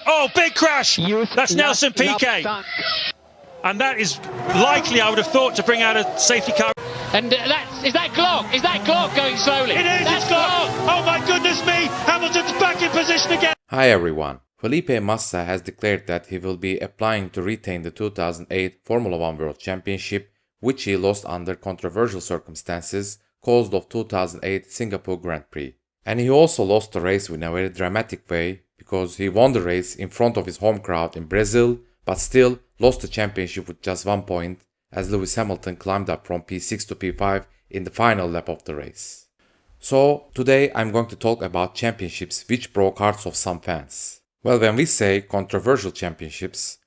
Oh, big crash! That's Nelson Piquet. And that is likely, I would have thought, to bring out a safety car. And is that Glock? Is that Glock going slowly? It is, it's Glock! Oh my goodness me! Hamilton's back in position again! Hi everyone. Felipe Massa has declared that he will be applying to retain the 2008 Formula One World Championship, which he lost under controversial circumstances caused of 2008 Singapore Grand Prix. And he also lost the race in a very dramatic way because he won the race in front of his home crowd in Brazil, but still lost the championship with just 1 point as Lewis Hamilton climbed up from P6 to P5 in the final lap of the race. So today I'm going to talk about championships which broke hearts of some fans. Well, when we say controversial championships,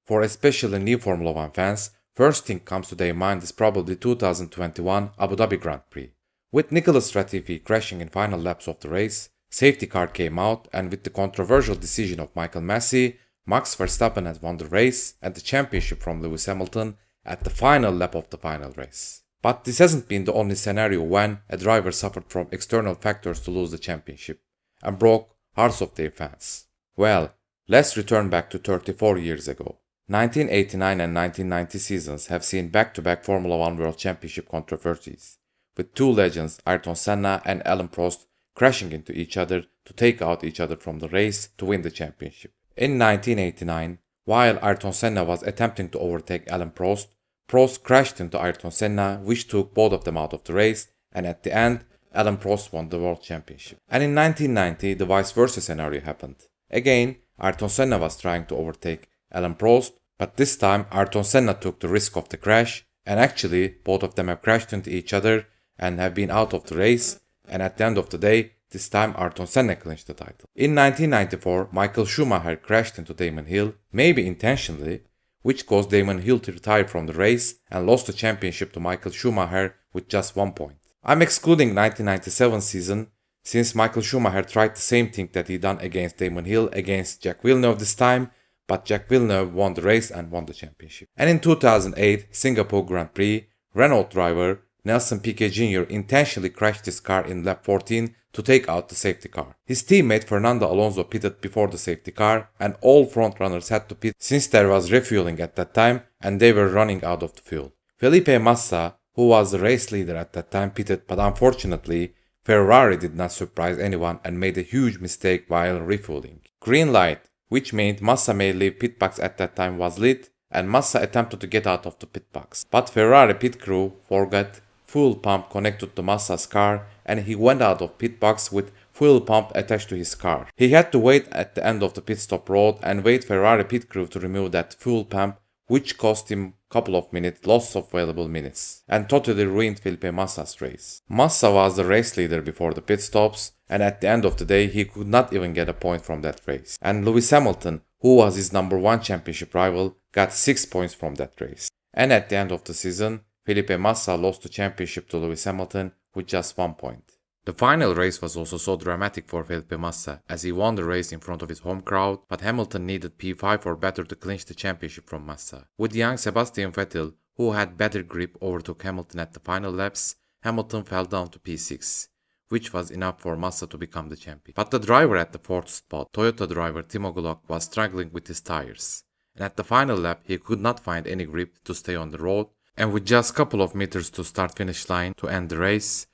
for especially new Formula One fans, first thing comes to their mind is probably 2021 Abu Dhabi Grand Prix. With Nicholas Latifi crashing in final laps of the race, safety car came out, and with the controversial decision of Michael Masi, Max Verstappen has won the race and the championship from Lewis Hamilton at the final lap of the final race. But this hasn't been the only scenario when a driver suffered from external factors to lose the championship and broke hearts of their fans. Well, let's return back to 34 years ago. 1989 and 1990 seasons have seen back-to-back Formula One World Championship controversies, with two legends, Ayrton Senna and Alain Prost, crashing into each other to take out each other from the race to win the championship. In 1989, while Ayrton Senna was attempting to overtake Alain Prost, Prost crashed into Ayrton Senna, which took both of them out of the race, and at the end, Alain Prost won the World Championship. And in 1990, the vice versa scenario happened. Again, Ayrton Senna was trying to overtake Alain Prost, but this time Ayrton Senna took the risk of the crash, and actually both of them have crashed into each other and have been out of the race, and at the end of the day, this time Ayrton Senna clinched the title. In 1994, Michael Schumacher crashed into Damon Hill, maybe intentionally, which caused Damon Hill to retire from the race and lost the championship to Michael Schumacher with just 1 point. I'm excluding 1997 season since Michael Schumacher tried the same thing that he done against Damon Hill against Jacques Villeneuve this time, but Jacques Villeneuve won the race and won the championship. And in 2008 Singapore Grand Prix, Renault driver Nelson Piquet JR intentionally crashed his car in lap 14 to take out the safety car. His teammate Fernando Alonso pitted before the safety car, and all front runners had to pit since there was refueling at that time and they were running out of the fuel. Felipe Massa, who was the race leader at that time, pitted, but unfortunately Ferrari did not surprise anyone and made a huge mistake while refueling. Green light, which meant Massa may leave pit box at that time, was lit, and Massa attempted to get out of the pit box. But Ferrari pit crew forgot fuel pump connected to Massa's car, and he went out of pit box with fuel pump attached to his car. He had to wait at the end of the pit stop road and wait Ferrari pit crew to remove that fuel pump, which cost him a couple of minutes, loss of valuable minutes, and totally ruined Felipe Massa's race. Massa was the race leader before the pit stops, and at the end of the day he could not even get a point from that race. And Lewis Hamilton, who was his number one championship rival, got 6 points from that race. And at the end of the season, Felipe Massa lost the championship to Lewis Hamilton with just 1 point. The final race was also so dramatic for Felipe Massa as he won the race in front of his home crowd, but Hamilton needed P5 or better to clinch the championship from Massa. With young Sebastian Vettel, who had better grip, overtook Hamilton at the final laps, Hamilton fell down to P6, which was enough for Massa to become the champion. But the driver at the 4th spot, Toyota driver Timo Glock, was struggling with his tires, and at the final lap he could not find any grip to stay on the road, and with just a couple of meters to start-finish line to end the race,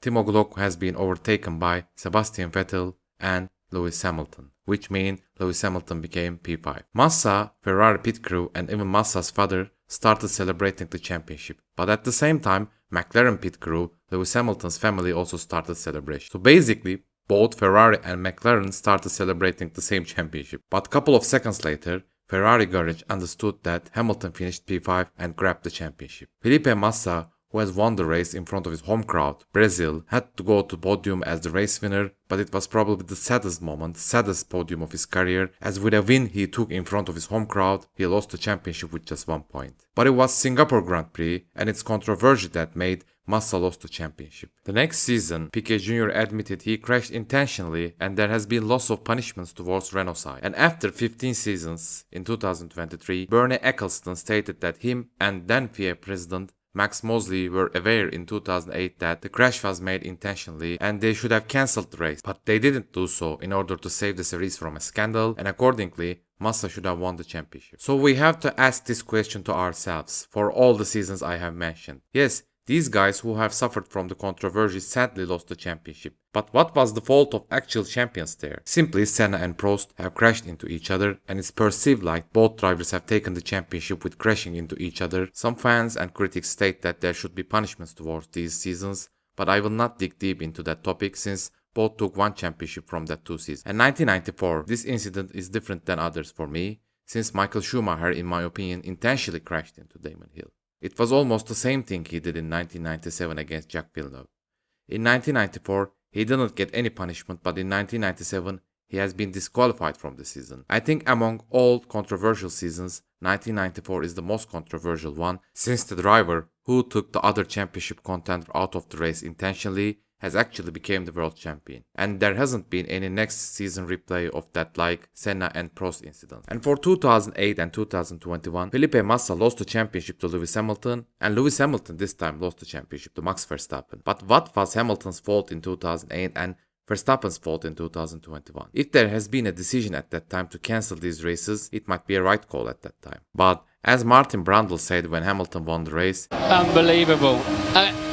Timo Glock has been overtaken by Sebastian Vettel and Lewis Hamilton, which means Lewis Hamilton became P5. Massa, Ferrari pit crew, and even Massa's father started celebrating the championship. But at the same time, McLaren pit crew, Lewis Hamilton's family also started celebration. So basically, both Ferrari and McLaren started celebrating the same championship. But a couple of seconds later, Ferrari garage understood that Hamilton finished P5 and grabbed the championship. Felipe Massa, who has won the race in front of his home crowd, Brazil, had to go to podium as the race winner, but it was probably the saddest moment, saddest podium of his career, as with a win he took in front of his home crowd, he lost the championship with just 1 point. But it was Singapore Grand Prix, and it's controversy that made Massa lost the championship. The next season, Piquet Jr. admitted he crashed intentionally and there has been lots of punishments towards Renault side. And after 15 seasons, in 2023, Bernie Ecclestone stated that him and then FIA president Max Mosley were aware in 2008 that the crash was made intentionally and they should have cancelled the race, but they didn't do so in order to save the series from a scandal, and accordingly, Massa should have won the championship. So we have to ask this question to ourselves for all the seasons I have mentioned. Yes, these guys who have suffered from the controversy sadly lost the championship. But what was the fault of actual champions there? Simply Senna and Prost have crashed into each other, and it's perceived like both drivers have taken the championship with crashing into each other. Some fans and critics state that there should be punishments towards these seasons, but I will not dig deep into that topic since both took one championship from that two seasons. And 1994, this incident is different than others for me, since Michael Schumacher, in my opinion, intentionally crashed into Damon Hill. It was almost the same thing he did in 1997 against Jacques Villeneuve. In 1994, he didn't get any punishment, but in 1997, he has been disqualified from the season. I think among all controversial seasons, 1994 is the most controversial one, since the driver who took the other championship contender out of the race intentionally has actually become the world champion. And there hasn't been any next season replay of that like Senna and Prost incident. And for 2008 and 2021, Felipe Massa lost the championship to Lewis Hamilton, and Lewis Hamilton this time lost the championship to Max Verstappen. But what was Hamilton's fault in 2008 and Verstappen's fault in 2021? If there has been a decision at that time to cancel these races, it might be a right call at that time. But as Martin Brundle said when Hamilton won the race, unbelievable.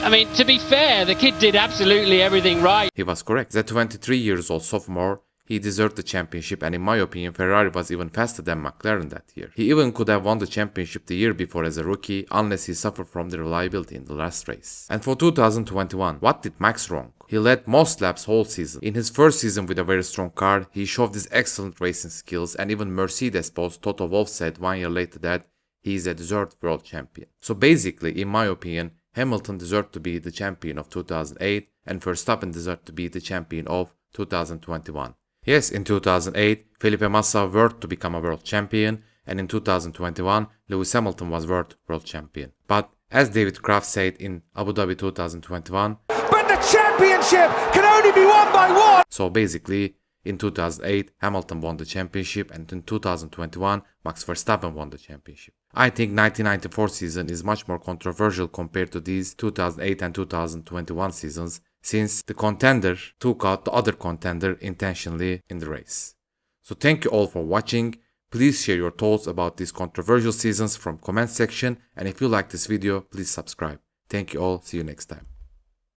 I mean, to be fair, the kid did absolutely everything right. He was correct. As a 23 years old sophomore, he deserved the championship, and in my opinion, Ferrari was even faster than McLaren that year. He even could have won the championship the year before as a rookie, unless he suffered from the reliability in the last race. And for 2021, what did Max wrong? He led most laps whole season. In his first season with a very strong car, he showed his excellent racing skills, and even Mercedes boss Toto Wolff said 1 year later that he is a deserved world champion. So basically, in my opinion, Hamilton deserved to be the champion of 2008 and Verstappen deserved to be the champion of 2021. Yes, in 2008, Felipe Massa worked to become a world champion, and in 2021, Lewis Hamilton was world champion. But as David Kraft said in Abu Dhabi 2021, but the championship can only be won by one! So basically, in 2008, Hamilton won the championship, and in 2021, Max Verstappen won the championship. I think 1994 season is much more controversial compared to these 2008 and 2021 seasons, since the contender took out the other contender intentionally in the race. So thank you all for watching. Please share your thoughts about these controversial seasons from comment section, and if you like this video, please subscribe. Thank you all. See you next time.